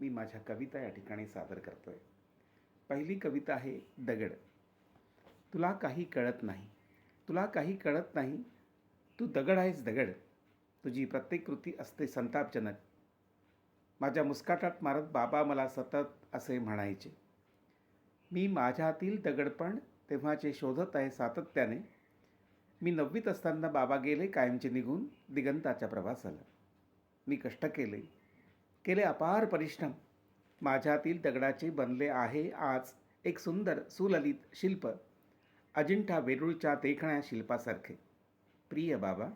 मी माझ्या कविता या ठिकाणी सादर करतोय. पहिली कविता आहे दगड. तुला काही कळत नाही, तुला काही कळत नाही, तू दगड आहेस दगड. तुझी प्रत्येक कृती असते संतापजनक. माझ्या मुस्काटात मारत बाबा मला सतत असे म्हणायचे. मी माझ्यातील दगडपण तेव्हाचे शोधत आहे सातत्याने. मी 9वीत असताना बाबा गेले कायमचे निघून दिगंताच्या प्रवासाला. मी कष्ट केले, केले अपार परिश्रम. माझ्यातील दगडाचे बनले आहे आज एक सुंदर सुललित शिल्प, अजिंठा वेरूळच्या देखण्या शिल्पासारखे. प्रिय बाबा,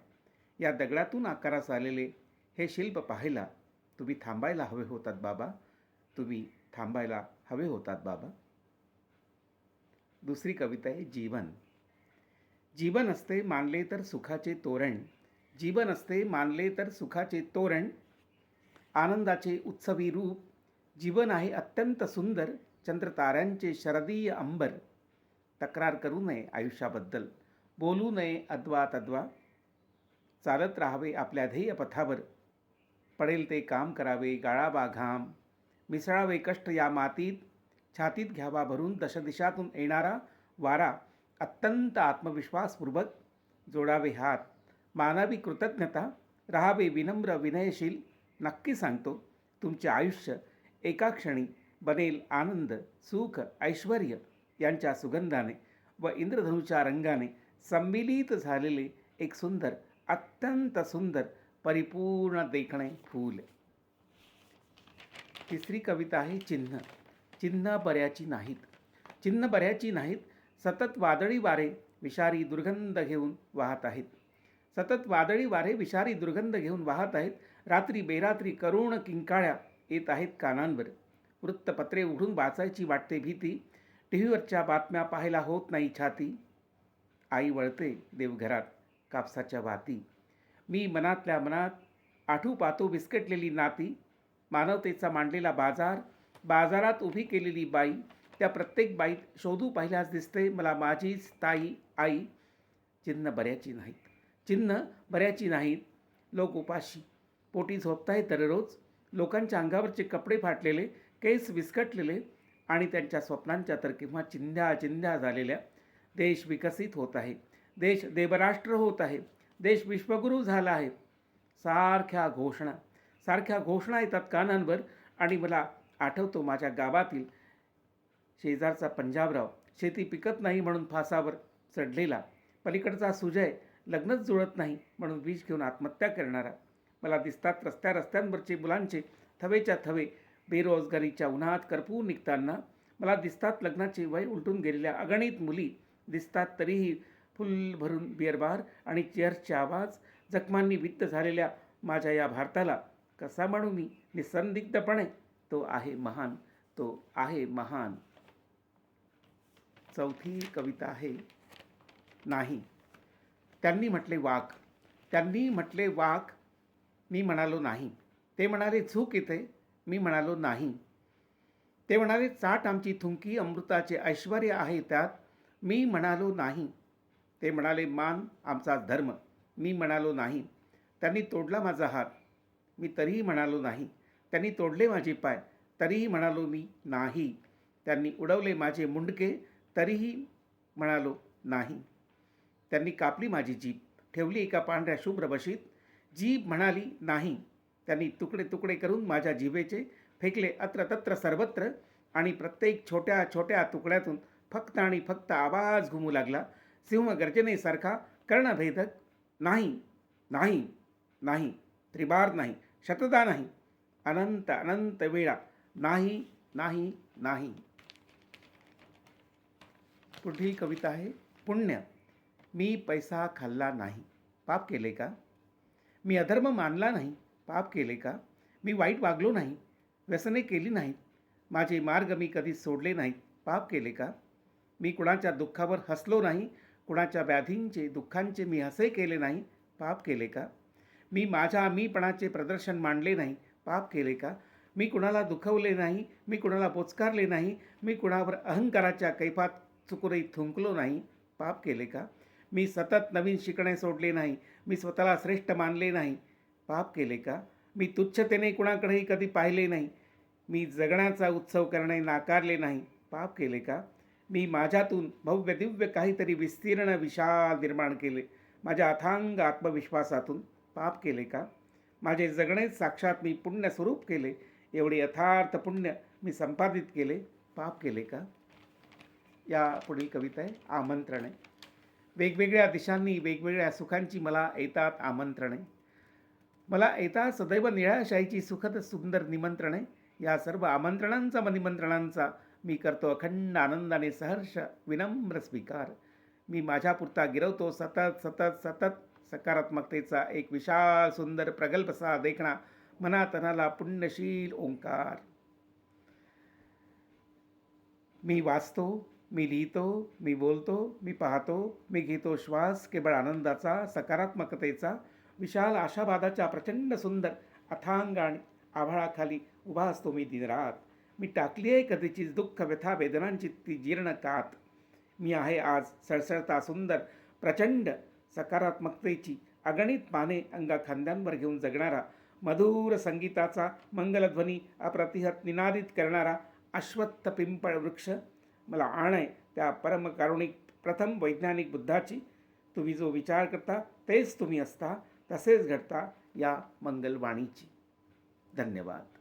या दगडातून आकारास आलेले हे शिल्प पाहायला तुम्ही थांबायला हवे होतात बाबा, तुम्ही थांबायला हवे होतात बाबा. दुसरी कविता आहे जीवन. जीवन असते मानले तर सुखाचे तोरण, जीवन असते मानले तर सुखाचे तोरण, आनंदाचे उत्सवी रूप. जीवन आहे अत्यंत सुंदर, चंद्रताऱ्यांचे शरदीय अंबर. तक्रार करू नये आयुष्याबद्दल, बोलू नये अद्वा तद्वा. चालत राहावे आपल्या ध्येय पथावर, पडेल ते काम करावे गाळावा घाम. मिसळावे कष्ट या मातीत, छातीत घ्यावा भरून दशदिशातून येणारा वारा. अत्यंत आत्मविश्वासपूर्वक जोडावे हात, मानावी कृतज्ञता, राहावे विनम्र विनयशील. नक्की सांगतो तुमचे आयुष्य एका क्षणी बनेल आनंद सुख ऐश्वर्य यांच्या सुगंधाने व इंद्रधनुच्या रंगाने सम्मिलित झालेले एक सुंदर अत्यंत सुंदर परिपूर्ण देखणे फूल. तिसरी कविता आहे चिन्ह. चिन्ह बऱ्याची नाहीत, चिन्ह बऱ्याची नाहीत. सतत वादळी वारे विषारी दुर्गंध घेऊन वाहत आहेत, सतत वादळी वारे विषारी दुर्गंध घेऊन वाहत आहेत. रात्री बेरात्री करुण किंकाळ्या येत आहेत कानांवर. वृत्तपत्रे उघडून वाचायची वाटते भीती, टीव्हीवरच्या बातम्या पाहायला होत नाही छाती. आई वळते देवघरात कापसाच्या वाती, मी मनातल्या मनात आठू पाहतो विस्कटलेली नाती. मानवतेचा मांडलेला बाजार, बाजारात उभी केलेली बाई, त्या प्रत्येक बाईत शोधू पाहिल्यास दिसते मला माझीच ताई आई. चिन्ह बऱ्याची नाहीत, चिन्ह बऱ्याची नाहीत. लोक उपाशी पोटी झोपतायत दररोज. लोकांच्या अंगावरचे कपडे फाटलेले, केस विस्कटलेले आणि त्यांच्या स्वप्नांच्या तर किंवा चिंध्या चिंध्या झालेल्या. देश विकसित होत आहे, देश देवराष्ट्र होत आहे, देश विश्वगुरू झाला आहे. सारख्या घोषणा येतात कानांवर. आणि मला आठवतो माझ्या गावातील शेजारचा पंजाबराव, शेती पिकत नाही म्हणून फासावर चढलेला. पलीकडचा सुजय, लग्नच जुळत नाही म्हणून विष घेऊन आत्महत्या करणारा. मला दिसतात रस्त्यांवरचे मुलांचे थवेच्या थवे बेरोजगारीच्या उन्हात करपून निघताना. मला दिसतात लग्नाचे वय उलटून गेलेल्या अगणित मुली दिसतात, तरीही फुल भरून बिअरबार आणि चेअर्सचे आवाज. जखमांनी वित्त झालेल्या माझ्या या भारताला कसा म्हणू मी निसंदिग्धपणे, तो आहे महान, तो आहे महान. चौथी कविता आहे नाही. त्यांनी म्हटले वाक, त्यांनी म्हटले वाक, मी म्हणालो नाही. ते म्हणाले झूक येते, मी म्हणालो नाही. ते म्हणाले चाट आमची थुंकी, अमृताचे ऐश्वर्य आहे त्यात, मी म्हणालो नाही. ते म्हणाले मान आमचा धर्म, मी म्हणालो नाही. त्यांनी तोडला माझा हात, मी तरीही म्हणालो नाही. त्यांनी तोडले माझे पाय, तरीही म्हणालो मी नाही. त्यांनी उडवले माझे मुंडके, तरीही म्हणालो नाही. त्यांनी कापली माझी जीभ, ठेवली एका पांढऱ्या शुभ्र बशीत, जीभ म्हणाली नाही. त्यांनी तुकडे तुकडे करून माझ्या जिभेचे फेकले अत्र तत्र सर्वत्र. आणि प्रत्येक छोट्या छोट्या तुकड्यातून फक्त आणि फक्त आवाज घुमू लागला, सिंहगर्जनेसारखा कर्णभेदक. नाही नाही नाही, त्रिबार नाही, शतदा नाही, अनंत अनंत वेळा नाही नाही नाही. पुढील कविता आहे पुण्य. मी पैसा खाल्ला नाही, पाप केले का? मी अधर्म मानला नाही, पाप केले का? मी वाईट वागलो नाही, व्यसने केली नाहीत, माझे मार्ग मी कधी सोडले नाहीत, पाप केले का? मी कुणाच्या दुःखावर हसलो नाही, कुणाच्या व्याधींचे दुःखांचे मी हसे केले नाही, पाप केले का? मी माझ्या मीपणाचे प्रदर्शन मांडले नाही, पाप केले का? मी कुणाला दुखवले नाही, मी कुणाला पोचकारले नाही, मी कुणावर अहंकाराच्या कैफात चुकुरही थुंकलो नाही, पाप केले का? मी सतत नवीन शिकणे सोडले नाही, मी स्वतःला श्रेष्ठ मानले नाही, पाप केले का? मी तुच्छतेने कुणाकडेही कधी पाहिले नाही, मी जगण्याचा उत्सव करणे नाकारले नाही, पाप केले का? मी माझ्यातून भव्य दिव्य काहीतरी विस्तीर्ण विशाल निर्माण केले, माझ्या अथांग आत्मविश्वासातून, पाप केले का? माझे जगणेच साक्षात मी पुण्यस्वरूप केले, एवढे यथार्थ पुण्य मी संपादित केले, पाप केले का? या पुढील कविता आहे आमंत्रणे. वेगवेगळ्या दिशांनी वेगवेगळ्या सुखांची मला येतात आमंत्रणे. मला येतात सदैव निराशाईची सुखद सुंदर निमंत्रणे. या सर्व आमंत्रणांचा व निमंत्रणांचा मी करतो अखंड आनंदाने सहर्ष विनम्र स्वीकार. मी माझ्यापुरता गिरवतो सतत सतत सतत सकारात्मकतेचा एक विशाल सुंदर प्रगल्भसा देखणा मनातनाला पुण्यशील ओंकार. मी वाचतो, मी लिहितो, मी बोलतो, मी पाहतो, मी घेतो श्वास केवळ आनंदाचा सकारात्मकतेचा विशाल आशावादाच्या प्रचंड सुंदर अथांग आणि आभाळाखाली उभा असतो मी दिनरात. मी टाकली आहे कधीचीच दुःख व्यथा वेदनांची ती जीर्ण कात. मी आहे आज सळसळता सुंदर प्रचंड सकारात्मकतेची अगणित पाने अंगा खांद्यांवर घेऊन जगणारा, मधुर संगीताचा मंगलध्वनी अप्रतिहत निनादित करणारा अश्वत्थ पिंपळ वृक्ष. मला आण आहे त्या परमकारुणिक प्रथम वैज्ञानिक बुद्धाची. तुम्ही जो विचार करता तेच तुम्ही असता, तसेच घडता या मंगलवाणीची. धन्यवाद.